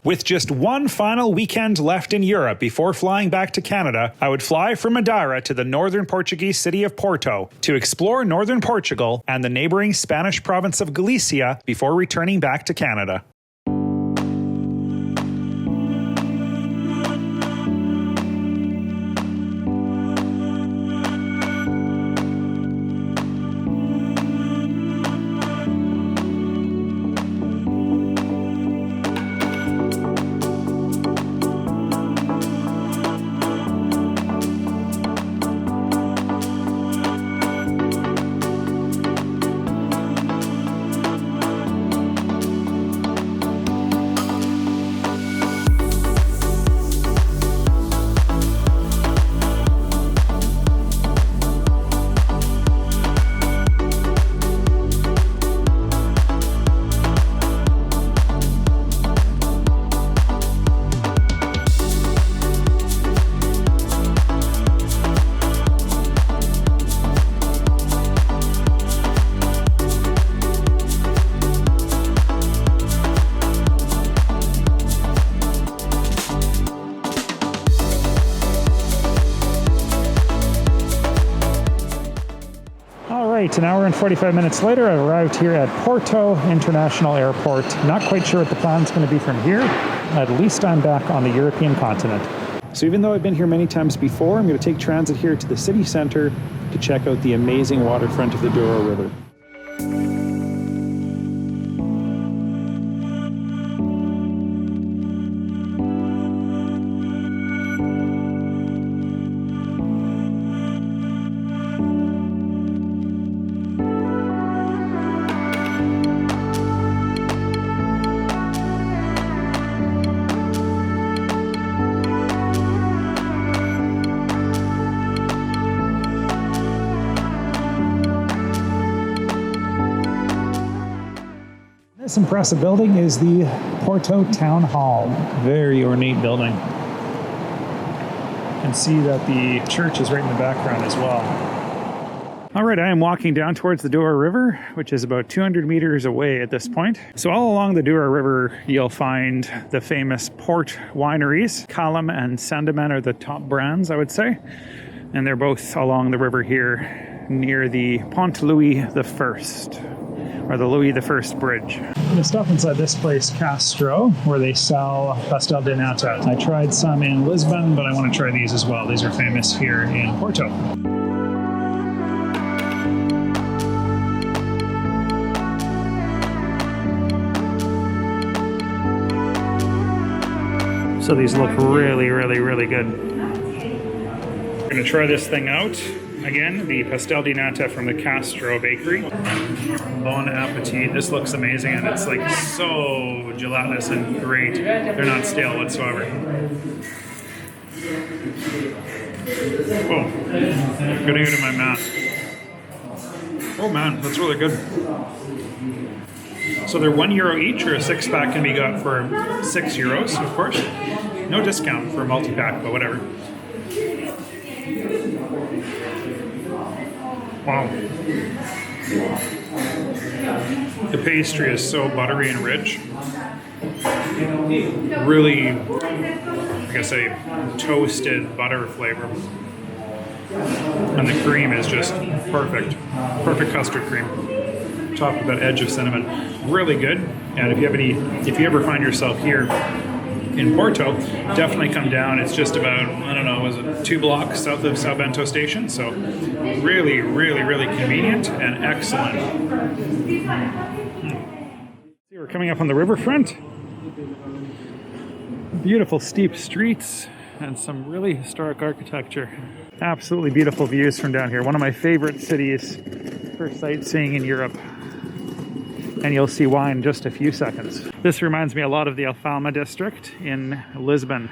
With just one final weekend left in Europe before flying back to Canada, I would fly from Madeira to the northern Portuguese city of Porto to explore northern Portugal and the neighboring Spanish province of Galicia before returning back to Canada. An hour and 45 minutes later, I arrived here at Porto International Airport. Not quite sure what the plan's going to be from here. At least I'm back on the European continent. So even though I've been here many times before, I'm going to take transit here to the city center to check out the amazing waterfront of the Douro River. This impressive building is the Porto Town Hall. Very ornate building. You can see that the church is right in the background as well. All right, I am walking down towards the Douro River, which is about 200 meters away at this point. So all along the Douro River, you'll find the famous port wineries. Hallman and Sandeman are the top brands, I would say. And they're both along the river here near the Ponte Luiz I, or the Louis I Bridge. I'm gonna stop inside this place, Qeeo, where they sell pastel de nata. I tried some in Lisbon, but I want to try these as well. These are famous here in Porto. So these look really, really, really good. We're gonna try this thing out. Again, the pastel di nata from the Qeeo bakery. Bon appetit. This looks amazing, and it's like so gelatinous and great. They're not stale whatsoever. Oh, getting it in my mouth. Oh man, that's really good. So they're €1 each, or a 6-pack can be got for €6, of course. No discount for a multi-pack, but whatever. Wow. The pastry is so buttery and rich. Really, I guess, a toasted butter flavor. And the cream is just perfect. Perfect custard cream. Topped with that edge of cinnamon. Really good. And if you ever find yourself here in Porto, definitely come down. It's just about, I don't know, was it 2 blocks south of São Bento Station? So really, really, really convenient and excellent. We're coming up on the riverfront. Beautiful steep streets and some really historic architecture. Absolutely beautiful views from down here. One of my favorite cities for sightseeing in Europe. And you'll see why in just a few seconds. This reminds me a lot of the Alfama district in Lisbon.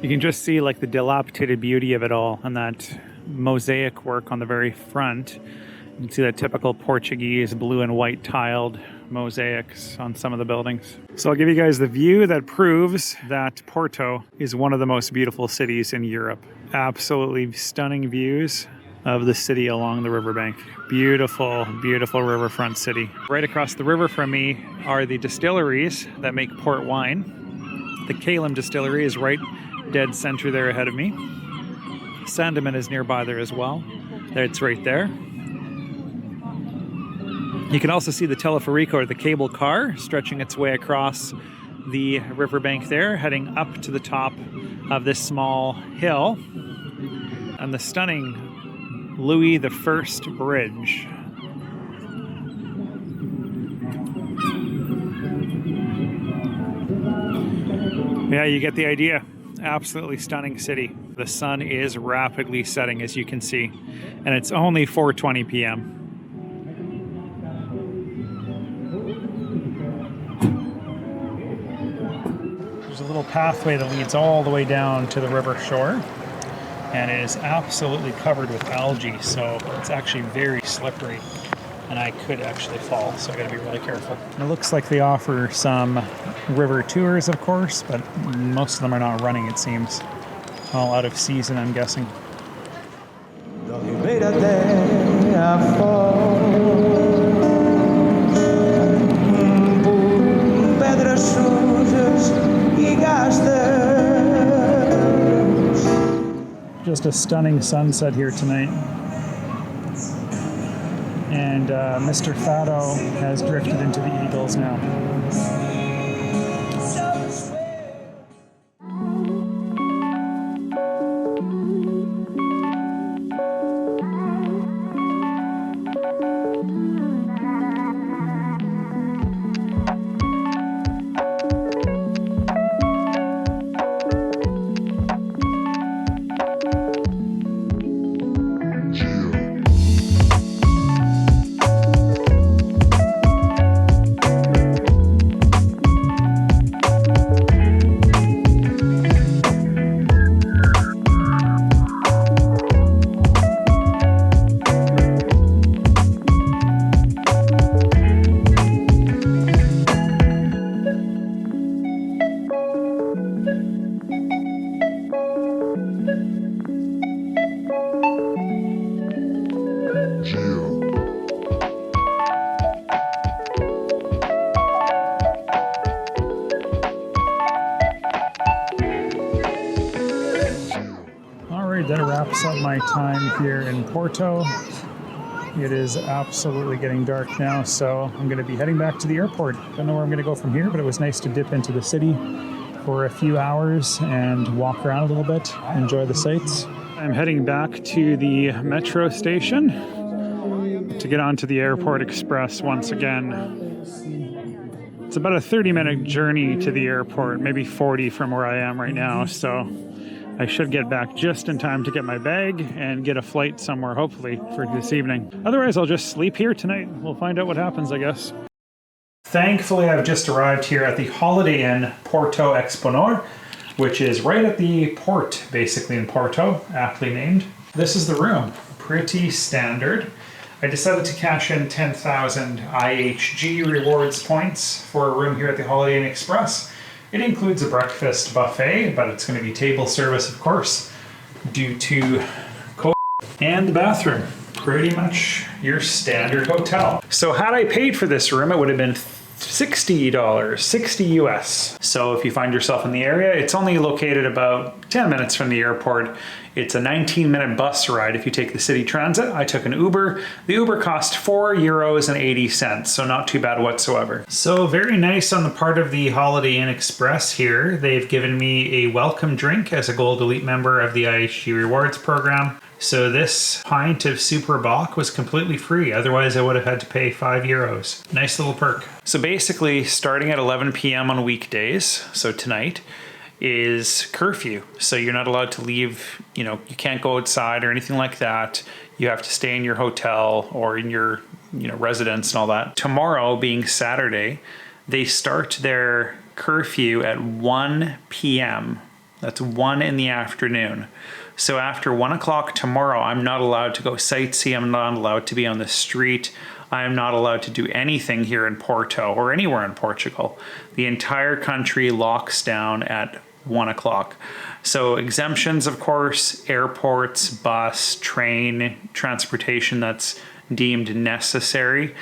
You can just see like the dilapidated beauty of it all and that mosaic work on the very front. You can see that typical Portuguese blue and white tiled mosaics on some of the buildings. So I'll give you guys the view that proves that Porto is one of the most beautiful cities in Europe. Absolutely stunning views of the city along the riverbank. Beautiful, beautiful riverfront city. Right across the river from me are the distilleries that make port wine. The Qeeo distillery is right dead center there ahead of me. Sandeman is nearby there as well. It's right there. You can also see the teleferico, or the cable car, stretching its way across the riverbank there, heading up to the top of this small hill. And the stunning Louis I Bridge. Yeah, you get the idea. Absolutely stunning city. The sun is rapidly setting, as you can see, and it's only 4:20 p.m. There's a little pathway that leads all the way down to the river shore, and it is absolutely covered with algae, so it's actually very slippery, and I could actually fall, so I gotta be really careful. It looks like they offer some river tours, of course, but most of them are not running, it seems. All out of season, I'm guessing. Just a stunning sunset here tonight. And Mr. Fado has drifted into the Eagles now. That wraps up my time here in Porto. It is absolutely getting dark now, so I'm going to be heading back to the airport. Don't know where I'm going to go from here, but it was nice to dip into the city for a few hours and walk around a little bit, enjoy the sights. I'm heading back to the metro station to get onto the Airport Express once again. It's about a 30-minute journey to the airport, maybe 40 from where I am right now, so I should get back just in time to get my bag and get a flight somewhere, hopefully, for this evening. Otherwise, I'll just sleep here tonight. We'll find out what happens, I guess. Thankfully, I've just arrived here at the Holiday Inn Porto Exponor, which is right at the port, basically, in Porto, aptly named. This is the room. Pretty standard. I decided to cash in 10,000 IHG rewards points for a room here at the Holiday Inn Express. It includes a breakfast buffet, but it's going to be table service, of course, due to COVID. And the bathroom, pretty much your standard hotel. So had I paid for this room, it would have been $60, 60 US. So if you find yourself in the area, it's only located about 10 minutes from the airport. It's a 19-minute bus ride if you take the city transit. I took an Uber. The Uber cost €4.80, so not too bad whatsoever. So very nice on the part of the Holiday Inn Express here. They've given me a welcome drink as a Gold Elite member of the IHG Rewards program. So this pint of Super Bock was completely free. Otherwise, I would have had to pay €5. Nice little perk. So basically, starting at 11 p.m. on weekdays, so tonight, is curfew. So you're not allowed to leave, you can't go outside or anything like that. You have to stay in your hotel or in your, residence and all that. Tomorrow, being Saturday, they start their curfew at 1 p.m. That's 1 in the afternoon. So after 1 o'clock tomorrow, I'm not allowed to go sightsee. I'm not allowed to be on the street. I am not allowed to do anything here in Porto or anywhere in Portugal. The entire country locks down at 1 o'clock. So exemptions, of course, airports, bus, train, transportation that's deemed necessary.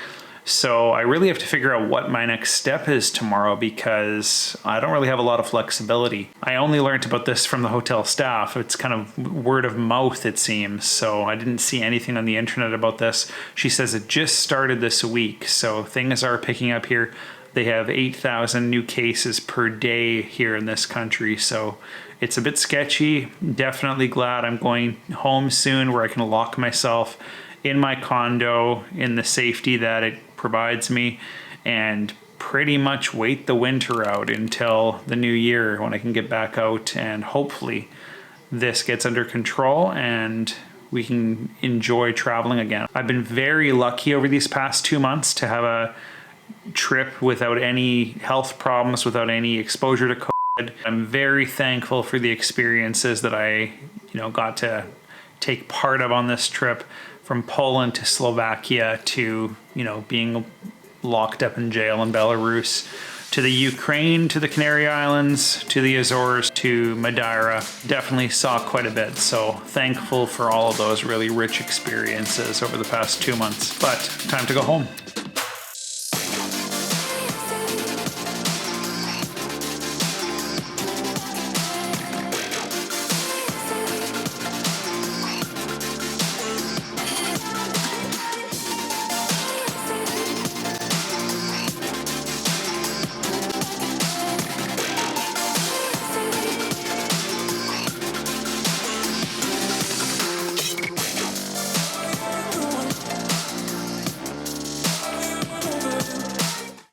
So I really have to figure out what my next step is tomorrow because I don't really have a lot of flexibility. I only learned about this from the hotel staff. It's kind of word of mouth, it seems. So I didn't see anything on the internet about this. She says it just started this week. So things are picking up here. They have 8,000 new cases per day here in this country. So it's a bit sketchy. Definitely glad I'm going home soon where I can lock myself in my condo in the safety that it provides me and pretty much wait the winter out until the new year when I can get back out, and hopefully this gets under control and we can enjoy traveling again. I've been very lucky over these past 2 months to have a trip without any health problems, without any exposure to COVID. I'm very thankful for the experiences that I, got to take part of on this trip, from Poland to Slovakia to, being locked up in jail in Belarus, to the Ukraine, to the Canary Islands, to the Azores, to Madeira. Definitely saw quite a bit. So thankful for all of those really rich experiences over the past 2 months. But time to go home.